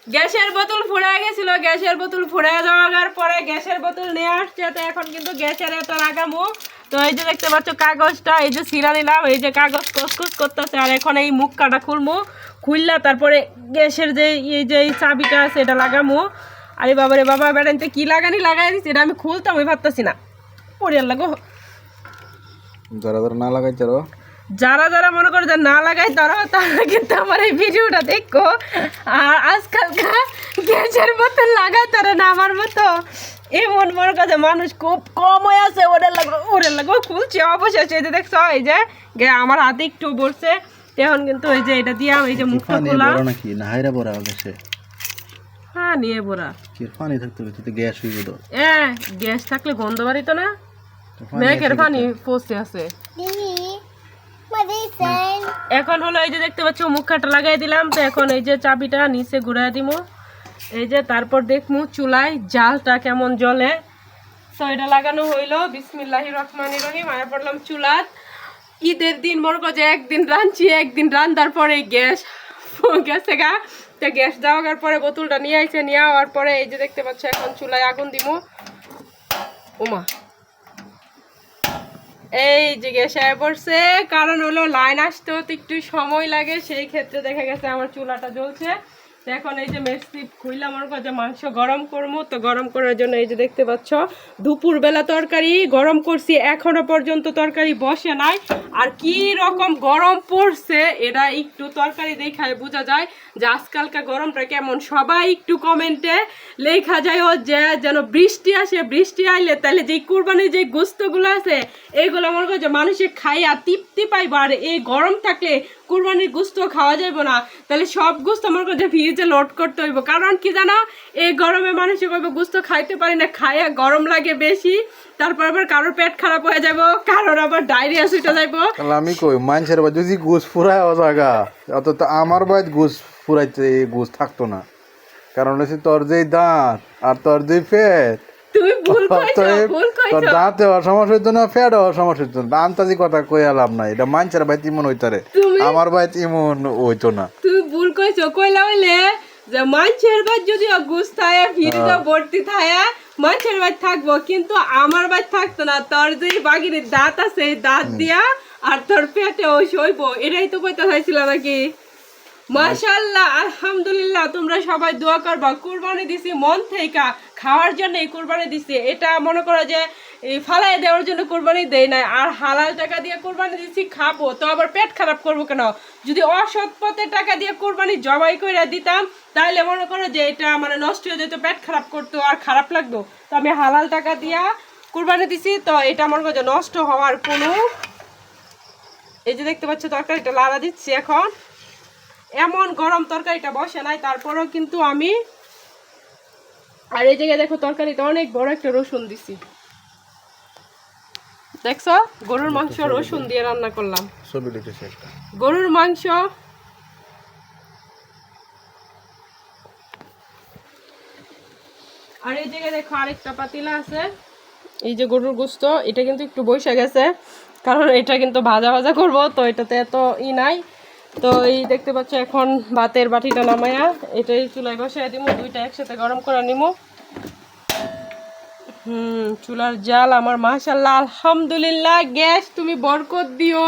গ্যাসের বোতল ফুরায় গেছিল, গ্যাসের বোতল ফুরায় যাওয়ার পরে গ্যাসের বোতল নিয়ে আসছে। তো এখন কিন্তু গ্যাসের এত লাগামো। তো এই যে দেখতে পাচ্ছ কাগজটা, এই যে ছিঁড়া নিলাম, এই যে কাগজ কসকস করতেছে। আর এখন এই মুখ কাটা খুলমু, খুললা তারপরে গ্যাসের যে এই চাবিটা আছে এটা লাগামো। আরে বাবারে বাবা, বেড়াইতে কি লাগাই দিচ্ছি, এটা আমি খুলতাম, আমি ভাবতেছি না পরিয়ার লাগো। যারা যারা না লাগাই যারা যারা মনে করে যে না লাগাই তারা কিন্তু আমার এই ভিডিওটা দেখো। আর আজকালকার গ্যাসের বোতল লাগাই তারা না আমার মতো এমন মনে করে মানুষ খুব কম হয়ে আছে। ওদের লাগবে খুলছে অবশেষে। এই যে দেখছো, এই যে আমার হাতে একটু বলছে এখন কিন্তু এই যে এটা দিয়া এই যে মুখটা খোলা নাকি না হাইরা বড়া গেছে। হ্যাঁ নিয়ে বড়া কি পানি থাকতে তো গ্যাস হইব তো। গ্যাস থাকলে গন্ধ বাড়িত না, মেঘের পানি পচে আছে। এখন হলো এই যে দেখতে পাচ্ছ মুখ কাটা লাগাই দিলাম। তো এখন এই যে চাবিটা নিচে ঘুরাই দিব, এই যে তারপর দেখমু চুলায় জালটা কেমন জ্বলে। তো এটা লাগানো হইলো, বিসমিল্লাহির রহমানির রহিম। আয়া পড়লাম চুলাত। ঈদের দিন মনে কর যে একদিন রাঁধছি, একদিন রান্ধার পরে গ্যাস গেছে গা। তো গ্যাস দেওয়ার পরে বোতলটা নিয়ে আইছে, নিয়ে আওয়ার পরে এই যে দেখতে পাচ্ছ এখন চুলায় আগুন দিব। ওমা এই যে গ্যাস আয়া পড়ছে, কারণ হলো লাইন আসতেও তো একটু সময় লাগে, সেই ক্ষেত্রে দেখা গেছে আমার চুলাটা জ্বলছে। তো এখন এই যে মেসিপ খুইলাম মনে কর যে মাংস গরম করবো। তো গরম করার জন্য এই যে দেখতে পাচ্ছ দুপুরবেলা তরকারি গরম করছি, এখনো পর্যন্ত তরকারি বসে নাই। আর কি রকম গরম পড়ছে এটা একটু তরকারি দেখায় বোঝা যায় যে আজকালকার গরমটা কেমন। সবাই একটু কমেন্টে লেখা যায় ও যে যেন বৃষ্টি আসে, বৃষ্টি আইলে তাহলে যে কুরবানির যে গোস্তগুলো আছে এইগুলো মনে করো যে মানুষে খাইয়া তৃপ্তি পাইব। আর এই গরম থাকলে কুরবানির গোস্ত খাওয়া যাইব না, তাহলে সব গোস্ত মনে করো যে ফ্রিজে লোড করতে হইব। কারণ কি জানো, এই গরমে মানুষে কইব গোস্ত খাইতে পারি না, খাইয়া গরম লাগে বেশি, তারপর আবার কারোর পেট খারাপ হয়ে যাব, কারোর আবার ডায়রিয়া ছুটে যাইব। আমি কই মানুষের বাড়ি যদি গোস ফুরায় জায়গা অত তো আমার বাড়ি গোস ফুরাইতে গোস থাকতো না। কারণ হচ্ছে তোর যেই দাঁত আর তোর যেই পেট, তুমি ভুল কইছো, ভুল কইছো। তোর দাঁতে হওয়ার সমস্যা হইতো না, পেট হওয়ার সমস্যা হইতো না। আন্তাজি কথা কই আলাম না, এটা মানুষের বাড়িতে ইমন হইতারে, আমার বাড়িতে ইমন হইতো না। তুমি ভুল কইছো, কইলা হইলে যে মানুষের বাড়ি যদি গোস থায় ফ্রিজে ভর্তি থায় মানুষের বাড়ি থাকবো, কিন্তু আমার বাড়ি থাকতো না। তোর যে বাগির দাঁত আছে দাঁত দিয়া আর তোর পেটে ওই সইব, এটাই তো কইতে চাইছিল নাকি? মাশাআল্লাহ, আলহামদুলিল্লাহ। তোমরা সবাই দোয়া করবা। কুরবানি দিছি মন থেকে, খাওয়ার জন্য কুরবানি দিছি। এটা মনে করো যে ফালাই দেওয়ার জন্য কুরবানি দেই নাই। আর হালাল টাকা দিয়ে কুরবানি দিছি, খাবো তো আবার পেট খারাপ করবো কেন? যদি অসৎ পথে টাকা দিয়ে কুরবানি জবাই করে দিতাম তাহলে মনে করো যে এটা মানে নষ্ট হয়ে যেত, পেট খারাপ করতো আর খারাপ লাগতো। তো আমি হালাল টাকা দিয়া কুরবানি দিছি, তো এটা মনে করো যে নষ্ট হওয়ার কোনো, এই যে দেখতে পাচ্ছ তরকারিটা লাড়া দিচ্ছি এখন। এমন গরম তরকারিটা বসে নাই, তারপরেও কিন্তু আমি, আর এই জায়গায় দেখো তরকারিটা অনেক বড় একটা রসুন দিছি, দেখছো? গরুর মাংস রসুন দিয়ে রান্না করলাম, গরুর মাংস। আর এই জায়গায় দেখো আরেকটা পাতিলা আছে, এই যে গরুর গোস্ত, এটা কিন্তু একটু বসে গেছে কারণ এটা কিন্তু ভাজা ভাজা করবো, তো এটাতে এত নাই। তো এই দেখতে পাচ্ছ এখন ভাতের বাটিটা নামায়া এটাই চুলায় বসাই দিব, দুইটা একসাথে গরম করে নিব। চুলার জাল আমার মাশাআল্লাহ, আলহামদুলিল্লাহ। গ্যাস তুমি বরকত দিও।